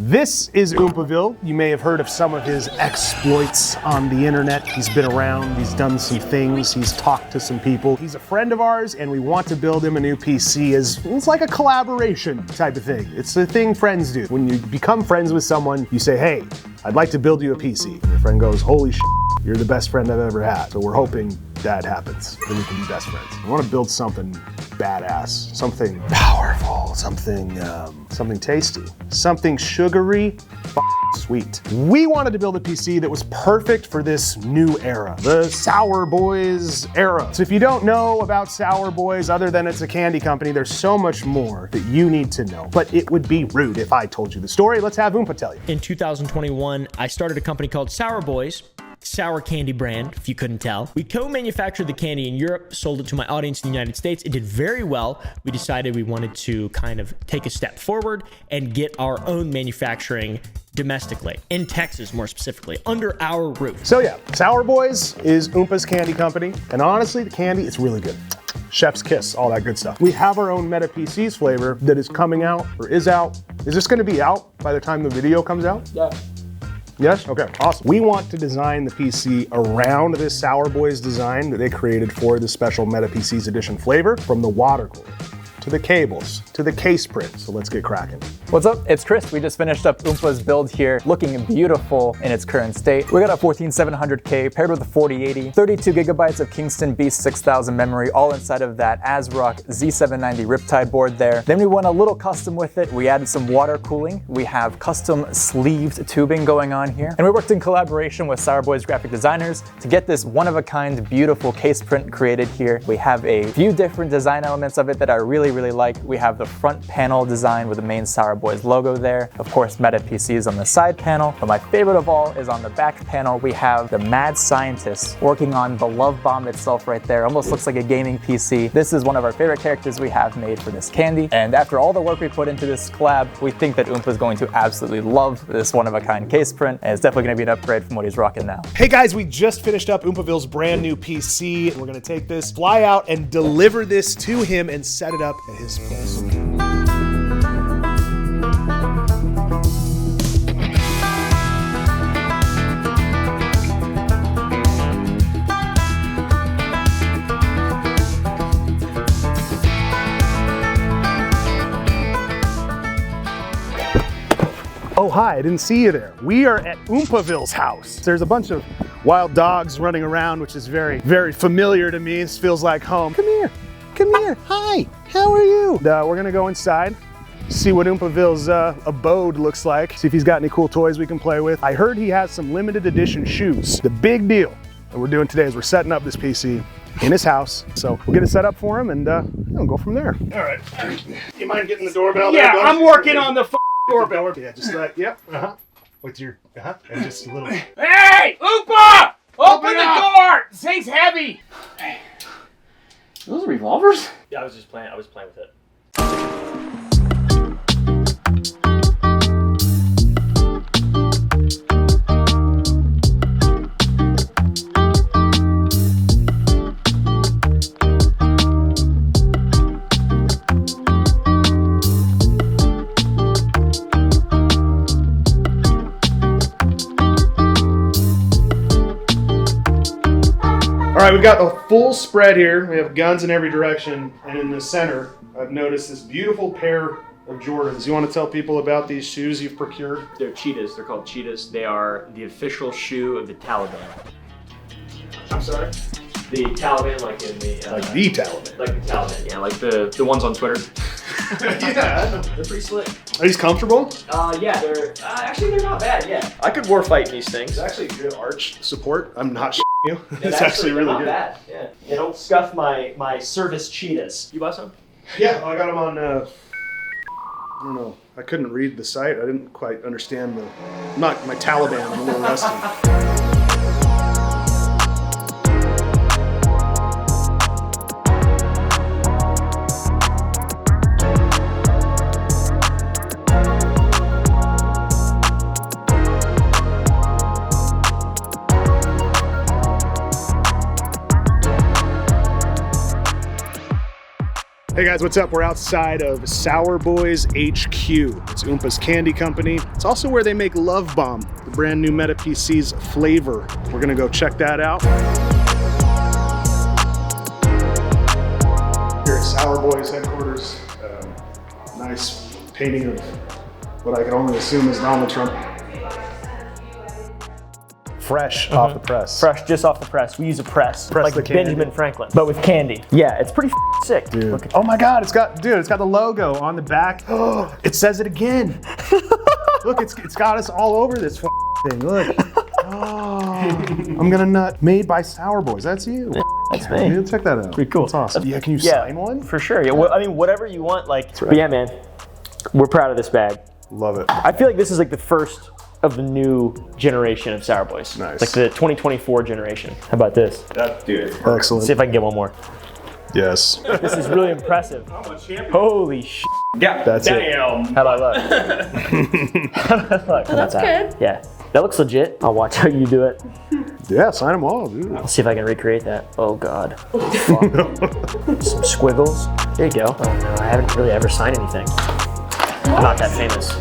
This is Oompaville. You may have heard of some of his exploits on the internet. He's been around, he's done some things, he's talked to some people. He's a friend of ours and we want to build him a new PC. It's like a collaboration type of thing. It's the thing friends do. When you become friends with someone, you say, hey, I'd like to build you a PC. And your friend goes, holy shit, you're the best friend I've ever had. So we're hoping that happens, then we can be best friends. I want to build something badass, something powerful, something tasty, something sugary, sweet. We wanted to build a PC that was perfect for this new era, the Sour Boys era. So if you don't know about Sour Boys, other than it's a candy company, there's so much more that you need to know. But it would be rude if I told you the story. Let's have Oompa tell you. In 2021, I started a company called Sour Boys. Sour candy brand, if you couldn't tell. We co-manufactured the candy in Europe, sold it to my audience in the United States. It did very well. We decided we wanted to kind of take a step forward and get our own manufacturing domestically, in Texas more specifically, under our roof. So yeah, Sour Boys is Oompa's candy company. And honestly, the candy, it's really good. Chef's kiss, all that good stuff. We have our own Meta PCs flavor that is coming out or is out. Is this gonna be out by the time the video comes out? Yeah. Yes? Okay, awesome. We want to design the PC around this Sour Boys design that they created for the special Meta PCs edition flavor, from the water cooler, to the cables, to the case print. So let's get cracking. What's up? It's Chris. We just finished up Oompa's build here, looking beautiful in its current state. We got a 14700K paired with a 4080, 32 gigabytes of Kingston Beast 6000 memory, all inside of that ASRock Z790 Riptide board there. Then we went a little custom with it. We added some water cooling. We have custom sleeved tubing going on here. And we worked in collaboration with Sour Boys graphic designers to get this one-of-a-kind, beautiful case print created here. We have a few different design elements of it that I really like. We have the front panel design with the main Sour Boys logo there. Of course, Meta PCs on the side panel. But my favorite of all is on the back panel. We have the mad scientists working on the love bomb itself right there. Almost looks like a gaming PC. This is one of our favorite characters we have made for this candy. And after all the work we put into this collab, we think that Oompa is going to absolutely love this one-of-a-kind case print. And it's definitely going to be an upgrade from what he's rocking now. Hey guys, we just finished up Oompaville's brand new PC. We're gonna take this, fly out and deliver this to him and set it up at his place. Oh, hi, I didn't see you there. We are at Oompaville's house. There's a bunch of wild dogs running around, which is very, very familiar to me. This feels like home. Come here, come here. Hi, how are you? We're gonna go inside, see what Oompaville's abode looks like, see if he's got any cool toys we can play with. I heard he has some limited edition shoes. The big deal that we're doing today is we're setting up this PC in his house. So we'll get it set up for him and we'll go from there. All right, you mind getting the doorbell? Yeah, I'm working on the doorbell. Yeah, just like, yep, with your, and just a little. Hey, Oompa! Open the door! This thing's heavy. Those are revolvers? Yeah, I was playing with it. All right, we've got the full spread here. We have guns in every direction, and in the center, I've noticed this beautiful pair of Jordans. You want to tell people about these shoes you've procured? They're cheetahs. They're called cheetahs. They are the official shoe of the Taliban. I'm sorry? The Taliban, like in the... Like the Taliban. Like the Taliban, yeah. Like the ones on Twitter. Yeah. They're pretty slick. Are these comfortable? Yeah, they're... actually, they're not bad, yeah. I could war fight in these things. It's actually good arch support. I'm not you. Yeah, It's actually really not good. Bad. Yeah. They don't scuff my service cheetahs. You buy some? Yeah, I got them on, I don't know. I couldn't read the site. I didn't quite understand not my Taliban, I'm a little rusty. Hey guys, what's up? We're outside of Sour Boys HQ. It's Oompa's candy company. It's also where they make Love Bomb, the brand new Meta PC's flavor. We're gonna go check that out. Here at Sour Boys headquarters, nice painting of what I can only assume is Donald Trump. Fresh off the press. Fresh, just off the press. We use a press Press like the candy. Benjamin Franklin, but with candy. Yeah, it's pretty sick. Dude. Look at Oh my God, it's got the logo on the back. It says it again. Look, it's got us all over this thing. Look. Oh, I'm gonna nut. Made by Sour Boys. That's you. That's me. Dude, check that out. Pretty cool. That's awesome. Yeah, can you sign one? For sure. Yeah, well, I mean, whatever you want. Like, right. but yeah, man, we're proud of this bag. Love it. I feel like this is like the first of the new generation of Sour Boys. Nice. Like the 2024 generation. How about this? Dude. Excellent. See if I can get one more. Yes. This is really impressive. Holy sh! Yeah, That's it. damn. How do I look? How do I look? Oh, that's good. Yeah, that looks legit. I'll watch how you do it. Yeah, sign them all, dude. Let's see if I can recreate that. Oh God. Some squiggles. There you go. Oh no, I haven't really ever signed anything. I'm not that famous.